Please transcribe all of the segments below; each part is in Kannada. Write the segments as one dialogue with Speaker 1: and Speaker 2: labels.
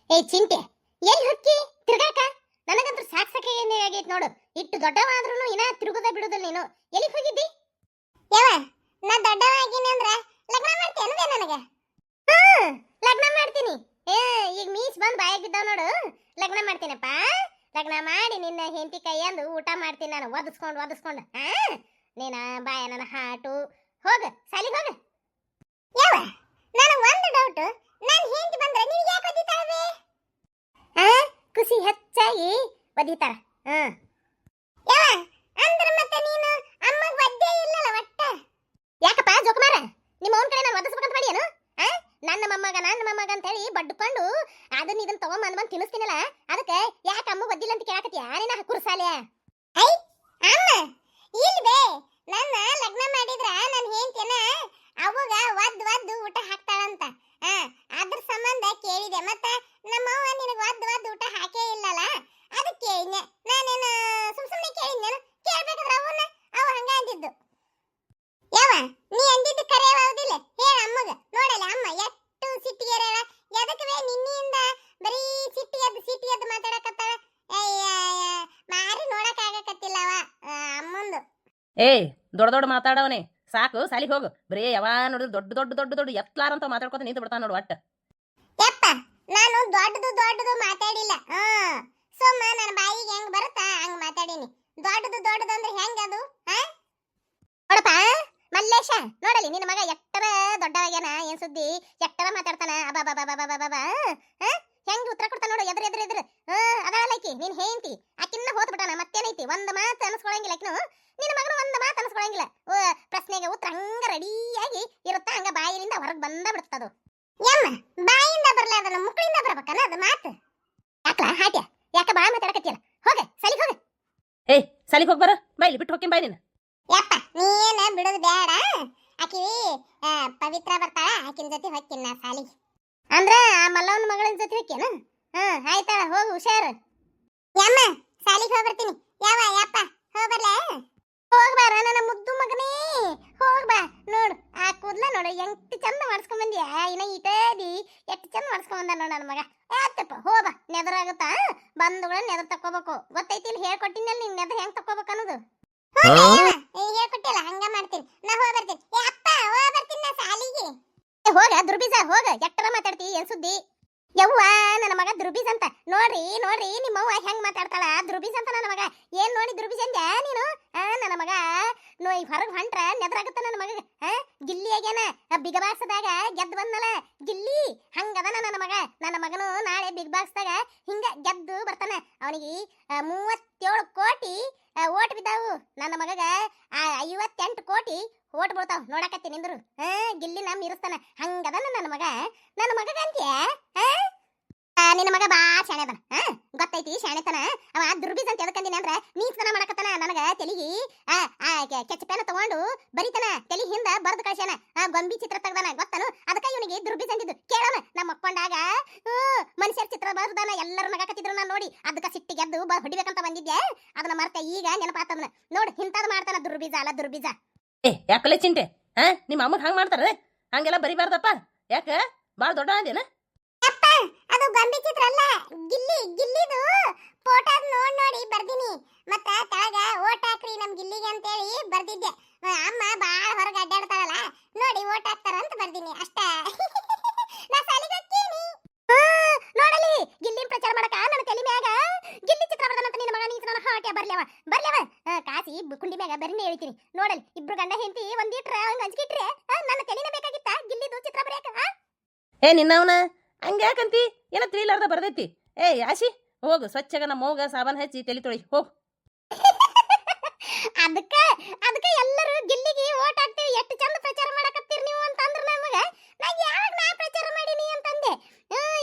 Speaker 1: ಏ ಚಿಂಟೆ, ಎಲ್ಲಿ ಹೊಕ್ಕಿ ತಿರ್ಗಾಕ? ನನಗಂತೂ ಸಾಕ್ ಆಗೈತ್ ನೋಡು. ಇಟ್ಟು ದೊಡ್ಡವಾದ್ರೂ ಇನ್ನ ತಿರುಗುದ ಬಿಡುದಿಲ್ಲ ನೀನು. ಎಲ್ಲಿಗೆ ಹೋಗಿದ್ದಿ? ಯವ್ವ, ನಾ ದೊಡ್ಡವಾಗಿನಿ ಅಂದ್ರ ಲಗ್ನ ಮಾಡ್ತೇನೆ ನನಗೆ? ಲಗ್ನ ಮಾಡ್ತೀನಿ. ಈಗ ಮೀಸ್ ಬಂದ್ ಬಾಯಾಗ ಬಿದ್ದಾವ ನೋಡು. ಲಗ್ನ ಮಾಡ್ತೀನಪ್ಪ. ಲಗ್ನ ಮಾಡಿ ನಿನ್ನ ಹೆಂಡತಿ ಕೈಯಂದು ಊಟ ಮಾಡ್ತೀನಿ ನಾನು, ಒದಿಸ್ಕೊಂಡು. ನೀನ ಬಾಯ ನನ್ನ ಹಾಟು. ಹೋಗ ಸಾಲಿಗೆ ಹೋಗ. ಯವ್ವ, ನನಗೆ ಒಂದು ಡೌಟ್. ನಾನು ಹೆಂಡತಿ ಬಂದ್ರೆ ನೀವು ಯಾಕೆ ಒದಿತಾವೆ? ಖುಷಿ ಹೆಚ್ಚಾಗಿ ಒದಿತಾರ. ಯವ್ವ, ಅಂದ್ರೆ ಮತ್ತೆ ನೀನು ಅಮ್ಮಗ್ ಒದ್ದೇ ಇಲ್ಲಲ್ಲ ಒಟ್ಟ? ಯಾಕಪ್ಪ ಜೋಕುಮಾರ, ನಿಮ್ಮ ಅವನ ಕಡೆ ನಾನು ಒದಿಸ್ಬೇಕಂತ ಮಾಡಿಯೇನು? ನನ್ನ ಮೊಮ್ಮಗ ಅಂತ ಹೇಳಿ ಬಡ್ಕೊಂಡು ಇದನ್ನ ತಗೊಂಬಂದ್ ತಿನ್ನಿಸ್ತೀನಲ್ಲ, ಅದಕ್ಕೆ ಯಾಕೆ ಅಮ್ಮ ಒದ್ದಿಲ್ಲ ಅಂತ ಕೇಳಕತ್ತೀಯ? ನೀನ ಕುರ್ಸಾಲೆ. ಐ ಅಮ್ಮ ಇಲ್ವೇ, ನನ್ನ ಲಗ್ನ ಮಾಡಿದ್ರ ನನ್ನ ಹೆಂಡತಿನ ಅವಾಗ ಒದ್ದು ಊಟ ಹಾಕ್ತಾಳಂತ. ಅದ್ರ ಸಂಬಂಧ ಕೇಳಿದೆ. ಮತ್ತೆ ನಮ್ಮವ್ವ ನಿನಗೆ ಒದ್ದು ಊಟ ಹಾಕೇ ಇಲ್ಲಲ್ಲ, ಅದಕ್ಕೆ ಕೇಳಿದ್ನೆ. ನಾನೇನು ಸುಮ್ಮನೆ ಕೇಳಿದ್ನೇನು? ಕೇಳ್ಬೇಕಾದ್ರೆ ಅವ ಹಂಗ ಅಂದಿದ್ದು. ಯಾವ ನೀ ಅಂದಿದ್ದು ಕರೆ ಯಾವುದಿಲ್ಲ ಹೇಳ ಅಮ್ಮಗ. ನೋಡಲ್ಲ ಅಮ್ಮ ಎಷ್ಟು ಸಿಟ್ಟಿಗೆ ಎದಕ್ಕವೇ ನಿನ್ನಿಂದ ಬರೀ ಸಿಟ್ಟಿಗೆದ್ದು ಮಾತಾಡಕತ್ತಾಳ. ಮಾರಿ ನೋಡಕ್ ಆಗಕತ್ತಿಲ್ಲ ಅವ ಅಮ್ಮಂದು.
Speaker 2: ಏಯ್ ದೊಡ್ಡ ಮಾತಾಡವನೇ ಸಾಕು, ಸಾಲಿಗೆ ಹೋಗು. ಬರೀ ಯಾವ ನೋಡಿದ್ರು ದೊಡ್ಡ ಎತ್ಲಾರಂತ ಮಾತಾಡ್ಕೊತ ನಿಂತು ಬಿಡ್ತಾನ ನೋಡು ಒಟ್ಟ.
Speaker 1: ಯಪ್ಪ, ನಾನು ದೊಡ್ಡದು ಮಾತಾಡಿಲ್ಲ. ಸುಮ್ಮ ನನ್ನ ಬಾಯಿಗೆ ಹೆಂಗ್ ಬರುತ್ತಾ ಹಂಗ ಮಾತಾಡೀನಿ. ದೊಡ್ಡದು ಅಂದ್ರೆ ಹೆಂಗ ಅದು? ನೋಡಪ್ಪ ಮಲ್ಲೇಶ, ನೋಡಲಿ ನಿನ್ನ ಮಗ ಎಟ್ಟರ ದೊಡ್ಡವಾಗ್ಯಾನ, ಏನ್ ಸುದ್ದಿ ಎಟ್ಟರ ಮಾತಾಡ್ತಾನ. ಅಬಾ ಹೆಂಗ್ ಉತ್ತರ ಕೊಡ್ತಾನ ನೋಡು, ಎದ್ರ ಅದಳಲ್ಲಕಿ ನಿನ್ ಹೇಂತಿ. ಆಕಿನ್ನ ಹೋತ್ ಬಿಟ್ಟಾನ, ಮತ್ತೇನೈತಿ? ಒಂದ್ ಮಾತು ಅನ್ಸ್ಕೊಳಂಗಿಲ್ಲ ಆಕಿನು. ನಿನ್ನ ಮಗನು ಒಂದ್ ಮಾತು ಅನ್ಸ್ಕೊಳಂಗಿಲ್ಲ. ಪ್ರಶ್ನೆಗೆ ಉತ್ತರ ಹಂಗ ರೆಡಿಯಾಗಿ ಇರುತ್ತ, ಹಂಗ ಬಾಯಿನಿಂದ ಹೊರಗೆ ಬಂದ ಬಿಡ್ತದು. ಯಮ್ಮ, ಬಾಯಿಂದ ಬರ್ಲಾರ್ದಲ್ಲ ಮುಕ್ಕಳಿಂದ ಬರ್ಬೇಕನ್ನ ಅದು ಮಾತು. ಯಾಕಲ ಹಾಟ್ಯ, ಯಾಕ ಬಾಳ ಮಾತಾಡಕತ್ತಿಯಲ್ಲ? ಹೋಗ ಸಲಿಗೆ ಹೋಗ.
Speaker 2: ಏಯ್ ಸಲಿಗೆ ಹೋಗ್ಬಾರ, ಬಾಯ್ಲಿ ಬಿಟ್ಟು ಹೋಗ್ತೀನಿ ಬಾಯ್ ನೀನು.
Speaker 1: ಯಪ್ಪ ನೀನ ಬಿಡೋದು ಬೇಡ. ಆಕಿ ಪವಿತ್ರ ಬರ್ತಾಳ, ಆಕಿನ ಜೊತೆ ಹೊಕ್ಕಿನ ನಾ ಸಾಲಿಗೆ. ಅಂದ್ರ ಆ ಮಲ್ಲವನ ಮಗಳಿನ ಜೊತೆ ಹೊಕ್ಕೇನ? ಆಯ್ತಾಳ, ಹೋಗು ಹುಷಾರು. ಯಮ್ಮ ಸಾಲಿಗೆ ಹೋಗ್ಬರ್ತೀನಿ. ಯಪ್ಪ ಹೋಗ್ಬರ್ಲ? ಹೋಗ್ಬಾರ ನನ್ನ ಮುದ್ದು ಮಗನೇ, ಹೋಗ್ಬಾ. ನೋಡು ಆ ಕೂದ್ಲ ನೋಡು ಎಂಟು ಚಂದ ಮಾಡಿಸ್ಕೊಂಡ್ ಬಂದ್ಯಾ. ಇನ್ನ ಇಟದಿ ಎಷ್ಟು ಚಂದ ಮಾಡಿಸ್ಕೊಂಡ್ ಬಂದ ನೋಡು ನನ್ನ ಮಗ. ಆತಪ್ಪ ಹೋಗ್ಬಾ, ನೆದರಾಗುತ್ತಾ? ಬಂದುಗಳ ನೆದರ್ ತಕೋಬೇಕು, ಗೊತ್ತೈತಿ? ಇಲ್ಲಿ ಹೇಳ್ಕೊಟ್ಟಿನಲ್ಲ ನೀನ್ ನೆದರ್ ಹೆಂಗ್ ತಕೋಬೇಕು ಅನ್ನೋದು. ಹೇಳ್ಕೊಟ್ಟಿಲ್ಲ, ಹಂಗ ಮಾಡ್ತೀನಿ. ನಾ ಹೋಗ್ಬರ್ತೀನಿ. ಅಪ್ಪ ಹೋಗ್ಬರ್ತೀನಿ ನಾ ಸಾಲಿಗೆ. ಹೋಗ ದುರ್ಬೀಜ, ಹೋಗ. ಎಟ್ಟರ ಮಾತಾಡ್ತಿ, ಏನ್ ಸುದ್ದಿ? ಯವ್ವ ನನ್ನ ಮಗ ದುರ್ಬೀಜ್ ಅಂತ. ನೋಡ್ರಿ ನಿಮ್ಮವ್ವ ಹೆಂಗ್ ಮಾತಾಡ್ತಾಳ. ದುರ್ಬೀಜ್ ಅಂತ ನನ್ನ ಮಗ. ಏನ್ ನೋಡಿ ದುರ್ಬೀಜ್ ಅಂದ್ಯಾ ನೀನು? ನನ್ನ ಮಗ ನೋಯ್ ಹೊರಗ್ ಹೊಂಟ್ರ ನೆದ್ರಾಗತ್ತ ನನ್ನ ಮಗ. ಗಿಲ್ಲಿ ಆಗ್ಯಾನ, ಬಿಗ್ ಬಾಕ್ಸ್ದಾಗ ಗೆದ್ದು ಬಂದಲ್ಲ ಗಿಲ್ಲಿ, ಹಂಗದನ ನನ್ನ ಮಗ. ನನ್ನ ಮಗನು ನಾಳೆ ಬಿಗ್ ಬಾಕ್ಸ್ದಾಗ ಹಿಂಗ ಗೆದ್ದು ಬರ್ತಾನ. ಅವನಿಗೆ 37 ಕೋಟಿ ಓಟ್ ಬಿದ್ದಾವು. ನನ್ನ ಮಗಗ 58 ಕೋಟಿ ಓಟ್ ಬೀಳ್ತಾವ. ನೋಡಕತ್ತಿ ನಿಂದ್ರು. ಗಿಲ್ಲಿ ನಮ್ ಇರಿಸ್ತಾನ, ಹಂಗದನ ನನ್ನ ಮಗ. ನನ್ನ ಮಗಗ ಅಂತ್ಯ ನಿನ್ನ ಮಗ ಬಾ ಶಾಣೆ ಅದನ. ಗೊತ್ತೈತಿ ಶಾಣೆತನ. ಅವ ದುರ್ಬೀಜ್ ಅಂತ ಎದಕಂದಿನಿ ಅಂದ್ರ ನೀಸ್ತನ ಮಾಡಕತ್ತಾನ. ನನಗ ತೆಲಿಗಿ ಕೆಚ್ಚ ಪೆನ್ ತಗೊಂಡು ಬರಿತಾನ, ತೆಲಿ ಹಿಂದ ಬರ್ದು ಕಳ್ಸ್ಯಾನ. ಗೊಂಬಿ ಚಿತ್ರ ತೆಗ್ದಾನ, ಗೊತ್ತನು? ಅದಕ್ಕ ಇವನಿಗೆ ದುರ್ಬೀಜ್ ಅಂದಿದ್ದು. ಕೇಳೋಣ, ನಮ್ಮ ಮಕ್ಕೊಂಡಾಗ ಮನುಷ್ಯರ ಚಿತ್ರ ಬರ್ದಾನ. ಎಲ್ಲರೂ ನಗಾಕತ್ತಿದ್ರು ನಾನು ನೋಡಿ. ಅದಕ್ಕ ಸಿಟ್ಟಿಗೆ ಎದ್ದು ಹೊಡಿಬೇಕಂತ ಬಂದಿದ್ದೆ. ಅದನ್ನ ಮರ್ತ ಈಗ ನೆನಪಾತದನ. ನೋಡು ಇಂಥದ್ದು ಮಾಡ್ತಾನ ದುರ್ಬೀಜ ಅಲ್ಲ ದುರ್ಬೀಜ.
Speaker 2: ಯಾಕಲೆ ಚಿಂಟೆ, ನಿಮ್ಮ ಅಮ್ಮಗ್ ಹಂಗ ಮಾಡ್ತಾರ? ಹಂಗೆಲ್ಲ ಬರಿಬಾರ್ದಪ್ಪ. ಯಾಕ ಬಾಳ ದೊಡ್ಡ ಅಂದೇನ?
Speaker 1: ಅದು ಗೊಂಬಿ ಚಿತ್ರ ಅಲ್ಲ, ಗಿಲ್ಲಿದು ಫೋಟೋ ನೋಡಿ ಬರ್ದಿನಿ. ಮತ್ತ ತಳಗ ಓಟ್ ಹಾಕ್ರಿ ನಮ್ ಗಿಲ್ಲಿಗೆ ಅಂತ ಹೇಳಿ ಬರ್ದಿದ್ದೆ. ಅಮ್ಮ ಬಾಳ ಹೊರಗೆ ಅಡ್ಡಾಡ್ತಾಳಲ್ಲ, ನೋಡಿ ಓಟ್ ಹಾಕ್ತಾರ ಅಂತ ಬರ್ದಿನಿ ಅಷ್ಟ. ನಾ ಸಾಲಿಗೆ ಹೋಗ್ತೀನಿ. ನೋಡಲಿ ಗಿಲ್ಲಿನ ಪ್ರಚಾರ ಮಾಡಕ ನನ್ನ ತಲೆ ಮ್ಯಾಗ ಗಿಲ್ಲಿ ಚಿತ್ರ ಬರ್ದನಂತ ನಿನ್ನ ಮಗ. ನೀ ನನ್ನ ಹಾಟ್ಯ ಬರ್ಲವ ಕಾಸಿ ಕುಂಡಿ ಮ್ಯಾಗ ಬರಿನೇ ಹೇಳ್ತೀನಿ. ನೋಡಲಿ ಇಬ್ರು ಗಂಡ ಹೆಂಡತಿ ಒಂದಿಟ್ರ ಹಂಗ ಹಂಚ್ಕಿಟ್ರೆ ನನ್ನ ತಲೆನೇ ಬೇಕಾಗಿತ್ತ ಗಿಲ್ಲಿದು ಚಿತ್ರ ಬರೆಯಕ.
Speaker 2: ನಿನ್ನವನ ಹಂಗ್ಯಾಕಂತಿ? ಏನ ತಿಳಿಲಾರ್ದ ಬರ್ದೈತಿ. ಆಶಿ ಹೋಗು, ಸ್ವಚ್ಛಗ ನಮ್ಮ ಮೌಗ ಸಾಬಾನ್ ಹಚ್ಚಿ ತಲೆ ತೊಳಿ ಹೋಗು.
Speaker 1: ಅದಕ್ಕೆ ಎಲ್ಲರೂ ಗಿಲ್ಲಿಗೆ ಓಟ್ ಹಾಕ್ತೀವಿ, ಎಷ್ಟು ಚಂದ ಪ್ರಚಾರ ಮಾಡಕತ್ತೀರಿ ನೀವು ಅಂತ ಅಂದ್ರ ನಮಗ. ನಾ ಯಾವಾಗ ನಾ ಪ್ರಚಾರ ಮಾಡೀನಿ ಅಂತಂದೆ.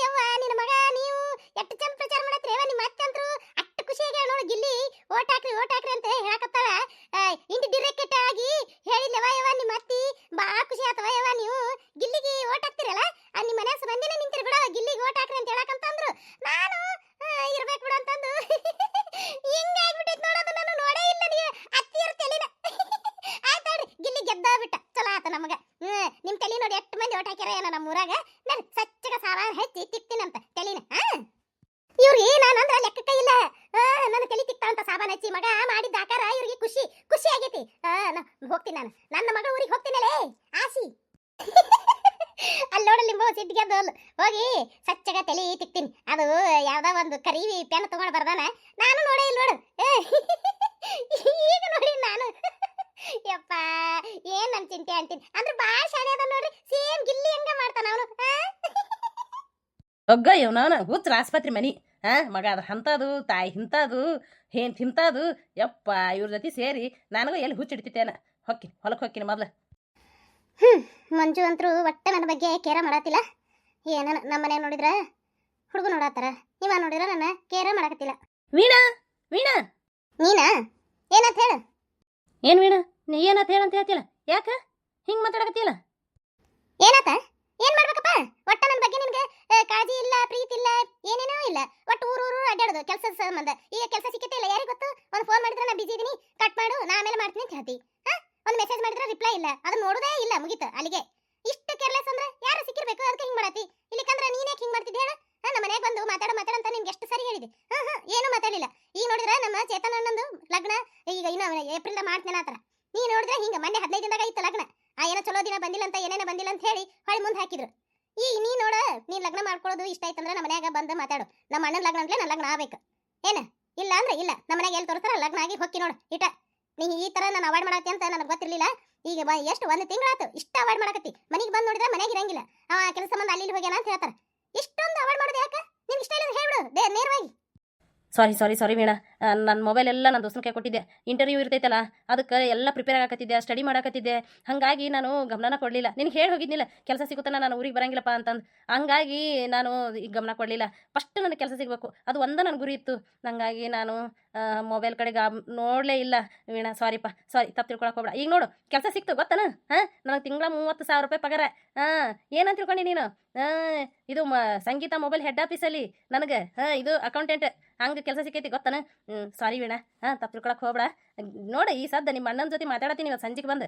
Speaker 1: ಯವ್ವ ನಿನ್ನ ಮಗ ನೀವು ಎಷ್ಟು ಚಂದ ಪ್ರಚಾರ ಮಾಡತ್ರಿ. ನಿಮ್ಮ ಅತ್ತಂದ್ರು ಅಷ್ಟು ಖುಷಿಯಾಗಿ ನೋಡು ಗಿಲ್ಲಿ ಓಟ್ ಹಾಕ್ರಿ ಅಂತ ಹೇಳಕತ್ತಾಳ. ಇಂಡಿ ಡಿರೆಕ್ಟ್ ಆಗಿ ಹೇಳಿಲ್ಲವ ಯವ್ವ ನಿಮ್ಮ ಅತ್ತಿ. ಬಾಳ ಖುಷಿ ಆತವ ಯವ್ವ ನೀವು ಗಿಲ್ಲಿಗೆ ಓಟ್ ಹಾಕ್ತಿರಲ್ಲ. ನಿಮ್ಮ ಮನೆ ಸಂಬಂಧಿನೇ ನಿಂತಿರ್ ಬಿಡ, ಗಿಲ್ಲಿಗೆ ಓಟ್ ಹಾಕ್ರಿ ಅಂತ ಹೇಳಕಂತಂದ್ರು. ನಾನು ಇರ್ಬೇಕು ಬಿಡು ಅಂತಂದು ಹಿಂಗಾಗ್ಬಿಟ್ಟೈತ್ ನೋಡೋದು. ನಾನು ನೋಡೇ ಇಲ್ಲ ನೀವು ಅತ್ತಿಯರ ತಲೆನ. ಆಯ್ತಾಡ್ರಿ ಗಿಲ್ಲಿ ಗೆದ್ದ ಬಿಟ್ಟ, ಚಲೋ ಆತ ನಮಗ. ನಿಮ್ ತಲೆ ನೋಡಿ ಎಷ್ಟು ಮಂದಿ ಓಟ್ ಹಾಕ್ಯಾರ ಏನೋ ನಮ್ಮ ಊರಾಗ. ನಾನು ಸ್ವಚ್ಛಗ ಸಾವಾರ ಹಚ್ಚಿ ತಿಕ್ತೀನಂತ ತಲೆನ. ಸ್ವಚ್ಛಗ ತಲೆ ತಿಕ್ತೀನಿ. ಅದು ಯಾವ್ದೋ ಒಂದು ಕರಿ ಪೆನ್ ತಗೊಂಡ್ ಬರ್ದಾನ, ನಾನು ನೋಡೇ ಇಲ್ಲ ನೋಡು. ಈಗ ನೋಡಿ ನಾನು ಯಪ್ಪ ಏನ್ ನನ್ ಚಿಂತೆ ಅಂತೀನಿ ಅಂದ್ರೆ ಬಾಳ ಶಾಣೆ ಅದ ನೋಡ್ರಿ. ಸೇಮ್ ಗಿಲ್ಲಿ ಹಂಗ ಮಾಡ್ತಾನ ಅವನು.
Speaker 2: ಒಗ್ಗ ಇವನವನ ಹುಚ್ಚರ ಆಸ್ಪತ್ರೆ ಮನಿ ಮಗ ಅದ ಅಂಥದ್ದು ತಾಯಿ ಇಂಥದ್ದು ಏನ್ ತಿಂತದು ಯಪ್ಪ ಇವ್ರ ಜೊತೆ ಸೇರಿ ನನಗೂ ಎಲ್ಲಿ ಹುಚ್ಚಿಡ್ತಿತ್ತೇನ ಹೊಕ್ಕಿನಿ ಹೊಲಕ್ಕೆ ಹೊಕ್ಕಿನಿ ಮೊದ್ಲು.
Speaker 1: ಮಂಜು ಅಂತರೂ ಒಟ್ಟೆ ನನ್ನ ಬಗ್ಗೆ ಕೇರ ಮಾಡತ್ತಿಲ್ಲ. ಏನ ನಮ್ಮ ಮನೆ ನೋಡಿದ್ರ ಹುಡುಗ ನೋಡತ್ತಾರ, ಇವ ನೋಡಿದ್ರ ನನ್ನ ಕೇರ ಮಾಡಕತ್ತಿಲ್ಲ.
Speaker 2: ವೀಣಾ ವೀಣಾ
Speaker 1: ನೀನಾ ಏನಂತ ಹೇಳು?
Speaker 2: ಏನ್ ವೀಣಾ ನೀ ಏನಂತ ಹೇಳಂತ ಹೇಳ್ತಿಲ್ಲ, ಯಾಕ ಹಿಂಗ್ ಮಾತಾಡಕತ್ತಿಲ್ಲ?
Speaker 1: ಏನಾತ? ಏನ್ ಮಾಡ್ಬೇಕಪ್ಪ? ಒಟ್ಟ ನನ್ನ ಬಗ್ಗೆ ನಿನ್ಗೆ ಕಾಳಜಿ ಇಲ್ಲ, ಪ್ರೀತಿ ಇಲ್ಲ, ಏನೇನೋ ಇಲ್ಲ. ಒಟ್ಟು ಊರು ಅಡ್ಡಾಡೋದು ಕೆಲಸದ ಸಂಬಂಧ. ಈಗ ಕೆಲಸ ಸಿಕ್ಕತ್ತೆ ಇಲ್ಲ, ಯಾರಿಗೆ ಗೊತ್ತು? ಒಂದು ಫೋನ್ ಮಾಡಿದ್ರೆ ನಾ ಬಿಜಿ ಇದೀನಿ, ಕಟ್ ಮಾಡು, ನಾ ಆಮೇಲೆ ಮಾಡ್ತೀನಿ ಅಂತ ಹೇಳ್ತಿ. ಒಂದು ಮೆಸೇಜ್ ಮಾಡಿದ್ರೆ ರಿಪ್ಲೈ ಇಲ್ಲ, ಅದನ್ನ ನೋಡೋದೇ ಇಲ್ಲ, ಮುಗೀತು ಅಲ್ಲಿಗೆ. ಇಷ್ಟು ಕೇರ್ಲೆಸ್ ಅಂದ್ರೆ ಯಾರು ಸಿಕ್ಕಿರ್ಬೇಕು, ಅದಕ್ಕೆ ಹಿಂಗ್ ಮಾಡತಿ. ಇಲ್ಲಿಕಂದ್ರೆ ನೀನೇ ಹಿಂಗ್ ಮಾಡ್ತಿದ್ದೆ ಹೇಳ? ನಮ್ಮ ಮನೆಗೆ ಬಂದು ಮಾತಾಡಂತ ನಿನ್ಗೆ ಎಷ್ಟು ಸರಿ ಹೇಳಿದೆ? ಏನು ಮಾತಾಡಲಿಲ್ಲ. ಈಗ ನೋಡಿದ್ರೆ ನಮ್ಮ ಚೇತನ ಅಣ್ಣಂದು ಲಗ್ನ ಈಗ ಇನ್ನು ಏಪ್ರಿಲ್ ಮಾಡ್ತೇನೆ ಆತರ. ನೀ ನೋಡಿದ್ರೆ ಹಿಂಗ ಮೊನ್ನೆ 15 ದಿನದಾಗ ಇತ್ತು ಲಗ್ನ. ಏನೋ ಚಲೋ ದಿನ ಬಂದಿಲ್ಲ ಅಂತ, ಏನೇನೋ ಬಂದಿಲ್ಲ ಅಂತ ಹೇಳಿ ಹೊಳ್ಳಿ ಮುಂದೆ ಹಾಕಿದ್ರು. ಈಗ ನೀ ನೋಡ, ನೀನ್ ಲಗ್ನ ಮಾಡ್ಕೊಳ್ಳೋದು ಇಷ್ಟ ಆಯ್ತಂದ್ರೆ ನಮ್ಮ ಮನ್ಯಾಗ ಬಂದು ಮಾತಾಡು. ನಮ್ಮ ಅಣ್ಣನ ಲಗ್ನ ಅಂದ್ರೆ ನನ್ನ ಲಗ್ನ ಆಗ್ಬೇಕು ಏನ? ಇಲ್ಲ ಅಂದ್ರೆ ಇಲ್ಲ. ನಮ್ಮ ಮನ್ಯಾಗ ಎಲ್ಲಿ ತೋರಿಸ್ತಾರ ಲಗ್ನ ಆಗಿ ಹೊಕ್ಕಿ ನೋಡು ಇಟ. ನೀ ಈ ತರ ನಾನು ಅವಾಯ್ಡ್ ಮಾಡತ್ತಿ ಅಂತ ನನಗೆ ಗೊತ್ತಿರ್ಲಿಲ್ಲ. ಈಗ ಎಷ್ಟು 1 ತಿಂಗಳಾಯ್ತು ಇಷ್ಟ ಅವಾಯ್ಡ್ ಮಾಡಕತ್ತಿ. ಮನೆಗೆ ಬಂದು ನೋಡಿದ್ರೆ ಮನ್ಯಾಗ ಇರಂಗಿಲ್ಲ, ಅವ ಕೆಲಸ ಸಂಬಂಧ ಅಲ್ಲಿ ಹೋಗ್ಯಾನ ಅಂತ ಹೇಳ್ತಾರ. ಇಷ್ಟೊಂದು ಅವಾಯ್ಡ್ ಮಾಡೋದು ಯಾಕೆ? ನಿನ್ ಇಷ್ಟ ಇಲ್ಲ ಹೇಳ್ಬಿಡು ನೇರವಾಗಿ.
Speaker 2: ಸಾರಿ ವೀಣಾ, ನನ್ನ ಮೊಬೈಲ್ ಎಲ್ಲ ನನ್ನ ದೋಸ್ತನ ಕೈ ಕೊಟ್ಟಿದ್ದೆ. ಇಂಟರ್ವ್ಯೂ ಇರ್ತೈತಲ್ಲ, ಅದಕ್ಕೆ ಎಲ್ಲ ಪ್ರಿಪೇರ್ ಆಗಕತ್ತಿದ್ದೆ, ಸ್ಟಡಿ ಮಾಡಕತ್ತಿದ್ದೆ. ಹಾಗಾಗಿ ನಾನು ಗಮನ ಕೊಡಲಿಲ್ಲ. ನಿನಗೆ ಹೇಳಿ ಹೋಗಿದ್ನಿಲ್ಲ ಕೆಲಸ ಸಿಗುತ್ತಾನ ನಾನು ಊರಿಗೆ ಬರಂಗಿಲ್ಲಪ್ಪ ಅಂತಂದು. ಹಂಗಾಗಿ ನಾನು ಈಗ ಗಮನ ಕೊಡಲಿಲ್ಲ. ಫಸ್ಟ್ ನನಗೆ ಕೆಲಸ ಸಿಗಬೇಕು, ಅದು ಒಂದೇ ನನ್ನ ಗುರಿ ಇತ್ತು. ಹಂಗಾಗಿ ನಾನು ಮೊಬೈಲ್ ಕಡೆಗೆ ನೋಡಲೇ ಇಲ್ಲ ವೀಣಾ. ಸಾರಿ ತಪ್ಪು ತಿಳ್ಕೊಳಕ್ಕೆ ಹೋಗ್ಬೇಡ. ಈಗ ನೋಡು ಕೆಲಸ ಸಿಕ್ತು ಗೊತ್ತಾನ? ನನಗೆ ತಿಂಗಳ 30,000 ರೂಪಾಯಿ ಪಗಾರ. ಏನಂತ ತಿಳ್ಕೊಂಡು ನೀನು? ಇದು ಸಂಗೀತ ಮೊಬೈಲ್ ಹೆಡ್ ಆಫೀಸಲ್ಲಿ ನನಗೆ ಇದು ಅಕೌಂಟೆಂಟ್ ಹಂಗೆ ಕೆಲಸ ಸಿಕ್ಕೈತಿ ಗೊತ್ತಾನ? ಸಾರಿ ವೀಣಾ, ತಪ್ಪು ತಿಳ್ಕೊಳಕ್ಕೆ ಹೋಗ್ಬೇಡ. ನೋಡು ಈ ಸದ್ದ ನಿಮ್ಮ ಅಣ್ಣನ ಜೊತೆ ಮಾತಾಡತ್ತೀನಿ ಇವತ್ತು ಸಂಜೆಗೆ ಬಂದು.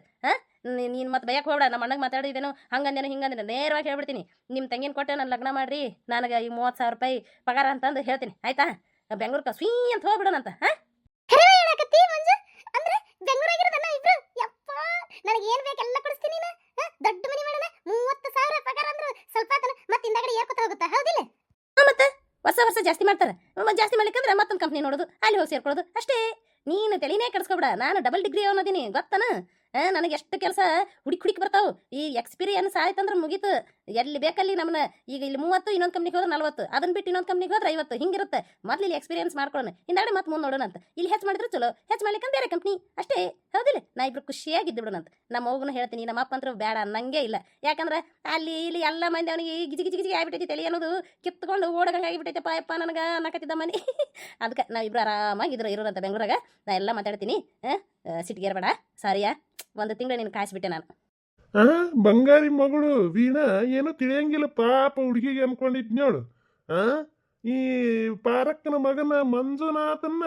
Speaker 2: ನೀನು ಮತ್ತೆ ಬಯಕ್ಕೆ ಹೋಗ್ಬೇಡ. ನಮ್ಮ ಅಣ್ಣಗೆ ಮಾತಾಡಿದ್ದೇನೋ ಹಂಗಂದೇನೋ ಹಿಂಗಂದೇನೋ ನೇರವಾಗಿ ಹೇಳ್ಬಿಡ್ತೀನಿ. ನಿಮ್ಮ ತಂಗಿನ ಕೊಟ್ಟೆ ನಾನು ಲಗ್ನ ಮಾಡ್ರಿ, ನನಗೆ ಈ 30,000 ರೂಪಾಯಿ ಪಗಾರ ಅಂತಂದು ಹೇಳ್ತೀನಿ ಆಯ್ತಾ? ಬೆಂಗ್ಳೂರ್ಗೆ ಸ್ವೀ ಅಂತ ಹೋಗ್ಬಿಡೋಣಂತ.
Speaker 1: ನನಗೆ ಏನ್ ಬೇಕೆಲ್ಲ ಕೊಡಿಸ್ತೀನಿ. ದೊಡ್ಡ ಮನಿ ಮಾಡೋಣ, 30,000 ಪಗಾರ ಅಂದ್ರೆ ಸ್ವಲ್ಪ ಮತ್ತೆ ಹಿಂದಾಗಡೆ ಏರ್ಕೊತ ಹೋಗುತ್ತಾ? ಹೌದಿಲ್ಲ?
Speaker 2: ಮತ್ತೆ ವರ್ಷ ಜಾಸ್ತಿ ಮಾಡ್ತಾರೆ. ಜಾಸ್ತಿ ಮಾಡ್ಲಿಕ್ಕಂದ್ರೆ ಮತ್ತೊಂದು ಕಂಪ್ನಿ ನೋಡೋದು, ಅಲ್ಲಿ ಹೋಗಿ ಸೇರ್ಕೊಳ್ಳೋದು ಅಷ್ಟೇ. ನೀನು ತಲೆನೇ ಕೆಡಿಸ್ಕೊಬೇಡ. ನಾನು ಡಬಲ್ ಡಿಗ್ರಿ ಅವನದೀನಿ ಗೊತ್ತಾನ? ನನಗೆ ಎಷ್ಟು ಕೆಲಸ ಹುಡುಕಿ ಬರ್ತಾವೆ. ಈ ಎಕ್ಸ್ಪೀರಿಯನ್ಸ್ ಆಯ್ತಂದ್ರೆ ಮುಗೀತು. ಎಲ್ಲಿ ಬೇಕಲ್ಲಿ ನಮ್ಮನ್ನ ಈಗ ಇಲ್ಲಿ 30, ಇನ್ನೊಂದು ಕಂಪ್ನಿಗೆ ಹೋದ್ರೆ 40, ಅದನ್ನ ಬಿಟ್ಟು ಇನ್ನೊಂದು ಕಂಪ್ನಿಗೆ ಹೋದ್ರೆ 50 ಹಿಂಗಿರುತ್ತೆ. ಮೊದಲು ಇಲ್ಲಿ ಎಕ್ಸ್ಪೀರಿಯನ್ಸ್ ಮಾಡ್ಕೊಳ್ಳೋಣ, ಹಿಂದಾಗಡೆ ಮತ್ತೆ ಮುಂದೆ ನೋಡೋಣ ಅಂತ. ಇಲ್ಲಿ ಹೆಚ್ಚು ಮಾಡಿದ್ರೆ ಚಲೋ, ಹೆಚ್ಚು ಮಾಡ್ಲಿಕ್ಕೆ ಬೇರೆ ಕಂಪ್ನಿ ಅಷ್ಟೇ. ಹೌದಿಲ್ಲ? ನಾ ಇಬ್ರು ಖುಷಿಯಾಗಿದ್ದು ಬಿಡೋಣಂತ. ನಮ್ಮ ಮಗುನ ಹೇಳ್ತೀನಿ, ನಮ್ಮ ಅಪ್ಪ ಅಂತೂ ಬೇಡ ಅನ್ನಂಗೆ ಇಲ್ಲ. ಯಾಕಂದ್ರೆ ಅಲ್ಲಿ ಇಲ್ಲಿ ಎಲ್ಲ ಮಂದಿ ಅವನಿಗೆ ಗಿಜಿ ಆಗಿಬಿಟ್ಟೈತಿ. ತಲೆ ಅನ್ನೋದು ಕಿತ್ಕೊಂಡು ಓಡಗಂಗೆ ಆಗಿಬಿಟ್ಟೈತಪ್ಪ ಯಪ್ಪ ನನಗೆ ಅನ್ನಕತ್ತಿದ್ದ ಮನೆ. ಅದಕ್ಕೆ ನಾವಿಬ್ರು ಆರಾಮಾಗಿದ್ರು ಇರೋರಂತ ಬೆಂಗ್ಳೂರಾಗ. ನಾ ಎಲ್ಲ ಮಾತಾಡ್ತೀನಿ, ಸಿಟ್ಟಿಗೇರ್ಬೇಡ. ಸಾರಿಯಾ, 1 ತಿಂಗಳು ನೀನು ಕಾಯಿಸ್ಬಿಟ್ಟೆ ನಾನು.
Speaker 3: ಬಂಗಾರಿ ಮಗಳು ವೀಣಾ ಏನೋ ತಿಳಿಯಂಗಿಲ್ಲ ಪಾಪ ಹುಡುಗಿಗೆ ಅನ್ಕೊಂಡಿದ್ ನೋಡು. ಈ ಪಾರಕ್ಕನ ಮಗನ ಮಂಜುನಾಥನ್ನ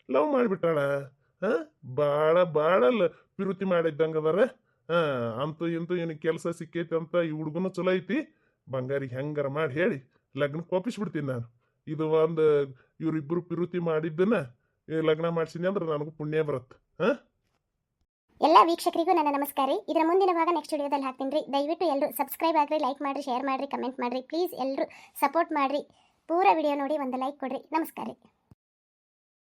Speaker 3: ಲವ್ ಮಾಡಿಬಿಟ್ಟಾಳ. ಬಾಳ ಪಿರುತಿ ಮಾಡಿದ್ದಂಗದಾರ. ಅಂತೂ ಇಂತೂ ಇವನಿಗೆ ಕೆಲಸ ಸಿಕ್ಕೈತಿ ಅಂತ ಈ ಹುಡುಗನು ಚಲೋ ಐತಿ. ಬಂಗಾರಿಗೆ ಹೆಂಗಾರ ಮಾಡಿ ಹೇಳಿ ಲಗ್ನ ಕೋಪಿಸ್ಬಿಡ್ತೀನಿ ನಾನು. ಇದು ಒಂದು ಇವರಿಬ್ಬರು ಪಿರುತಿ ಮಾಡಿದ್ದನ್ನ ಲಗ್ನ ಮಾಡ್ಸಿನಿ ಅಂದ್ರೆ ನನಗೂ ಪುಣ್ಯ ಬರುತ್ತೆ.
Speaker 1: ಎಲ್ಲ ವೀಕ್ಷಕರಿಗೂ ನನ್ನ ನಮಸ್ಕಾರ. ಇದರ ಮುಂದಿನ ಭಾಗ ನೆಕ್ಸ್ಟ್ ವಿಡಿಯೋದಲ್ಲಿ ಹಾಕ್ತೀನಿ. ದಯವಿಟ್ಟು ಎಲ್ಲರೂ ಸಬ್ಸ್ಕ್ರೈಬ್ ಆಗ್ರಿ, ಲೈಕ್ ಮಾಡಿರಿ, ಶೇರ್ ಮಾಡಿರಿ, ಕಮೆಂಟ್ ಮಾಡಿರಿ. ಪ್ಲೀಸ್ ಎಲ್ಲರೂ ಸಪೋರ್ಟ್ ಮಾಡಿರಿ. ಪೂರ ವಿಡಿಯೋ ನೋಡಿ ಒಂದು ಲೈಕ್ ಕೊಡ್ರಿ. ನಮಸ್ಕಾರ.